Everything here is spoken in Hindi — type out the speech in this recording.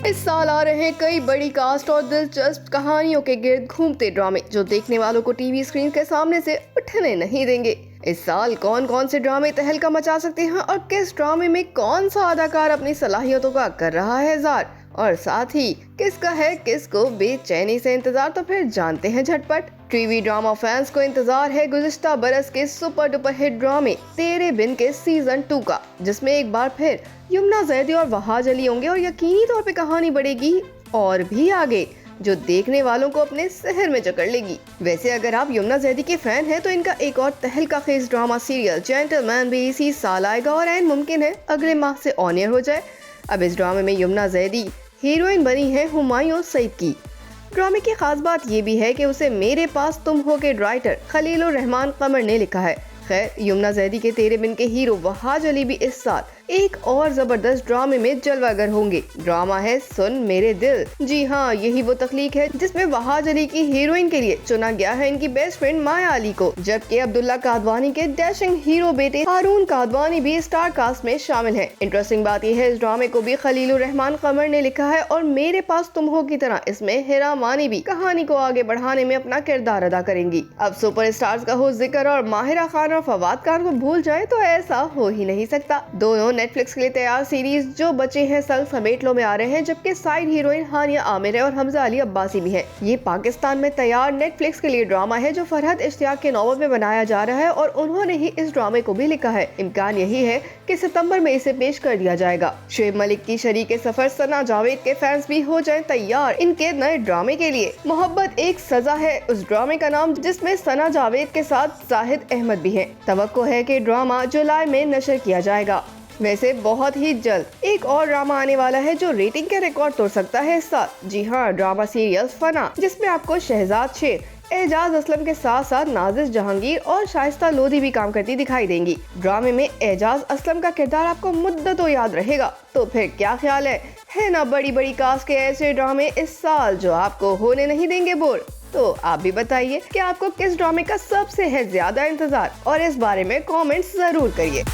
इस साल आ रहे हैं कई बड़ी कास्ट और दिलचस्प कहानियों के गिर्द घूमते ड्रामे जो देखने वालों को टीवी स्क्रीन के सामने से उठने नहीं देंगे। इस साल कौन कौन से ड्रामे तहलका मचा सकते हैं और किस ड्रामे में कौन सा अदाकार अपनी सलाहियतों का कर रहा है इज़हार, और साथ ही किसका है किसको बेचैनी से इंतजार, तो फिर जानते हैं झटपट। टीवी ड्रामा फैंस को इंतजार है गुज़िश्ता बरस के सुपर डुपर हिट ड्रामे तेरे बिन के सीजन 2 का, जिसमें एक बार फिर यमुना जैदी और वहाज अली होंगे और यकीनी तौर पे कहानी बढ़ेगी और भी आगे, जो देखने वालों को अपने शहर में जकड़ लेगी। वैसे अगर आप यमुना जैदी के फैन हैं तो इनका एक और तहलका खेज ड्रामा सीरियल जेंटलमैन भी इसी साल आएगा और ऐन मुमकिन है अगले माह से ऑन एयर हो जाए। अब इस ड्रामे में यमुना जैदी हीरोइन बनी है हुमायूं सईद की। ड्रामे की खास बात ये भी है कि उसे मेरे पास तुम हो के राइटर खलीलुर रहमान कमर ने लिखा है। खैर, यमुना जैदी के तेरे बिन के हीरो वहाज अली भी इस साल एक और जबरदस्त ड्रामे में जलवागर होंगे। ड्रामा है सुन मेरे दिल। जी हाँ, यही वो तख्लीक है जिसमें वहाज अली की हीरोइन के लिए चुना गया है इनकी बेस्ट फ्रेंड माया अली को, जबकि अब्दुल्ला कादवानी के डैशिंग हीरो बेटे हारून कादवानी भी स्टार कास्ट में शामिल है। इंटरेस्टिंग बात यह है इस ड्रामे को भी खलीलुर रहमान कमर ने लिखा है और मेरे पास तुम हो की तरह इसमें हिरा मानी भी कहानी को आगे बढ़ाने में अपना किरदार अदा करेंगी। अब सुपर स्टार्स का हो जिक्र और माहिरा खान और फवाद खान को भूल जाए तो ऐसा हो ही नहीं सकता। दोनों नेटफ्लिक्स के लिए तैयार सीरीज जो बचे हैं सल समेट लो में आ रहे हैं, जबकि साइड हीरोइन हानिया आमिर है और हमजा अली अब्बासी भी है। ये पाकिस्तान में तैयार नेटफ्लिक्स के लिए ड्रामा है जो फरहद इश्तियाक के नॉवल में बनाया जा रहा है और उन्होंने ही इस ड्रामे को भी लिखा है। इम्कान यही है कि सितंबर में इसे पेश कर दिया जाएगा। शुएब मलिक की शरीके सफर सना जावेद के फैंस भी हो जाएं तैयार इनके नए ड्रामे के लिए। मोहब्बत एक सजा है उस ड्रामे का नाम, जिसमें सना जावेद के साथ जाहिद अहमद भी है। तवक्को है कि ड्रामा जुलाई में नशर किया जाएगा। वैसे बहुत ही जल्द एक और ड्रामा आने वाला है जो रेटिंग के रिकॉर्ड तोड़ सकता है इस साल। जी हाँ, ड्रामा सीरियल फना, जिसमें आपको शहजाद शेर, एजाज असलम के साथ साथ नाजिश जहांगीर और शाइस्ता लोधी भी काम करती दिखाई देंगी। ड्रामे में एजाज असलम का किरदार आपको मुद्दतों याद रहेगा। तो फिर क्या ख्याल है ना बड़ी बड़ी कास्ट के ऐसे ड्रामे इस साल जो आपको होने नहीं देंगे बोर। तो आप भी बताइए कि आपको किस ड्रामे का सबसे है ज्यादा इंतजार, और इस बारे में कमेंट्स जरूर करिए।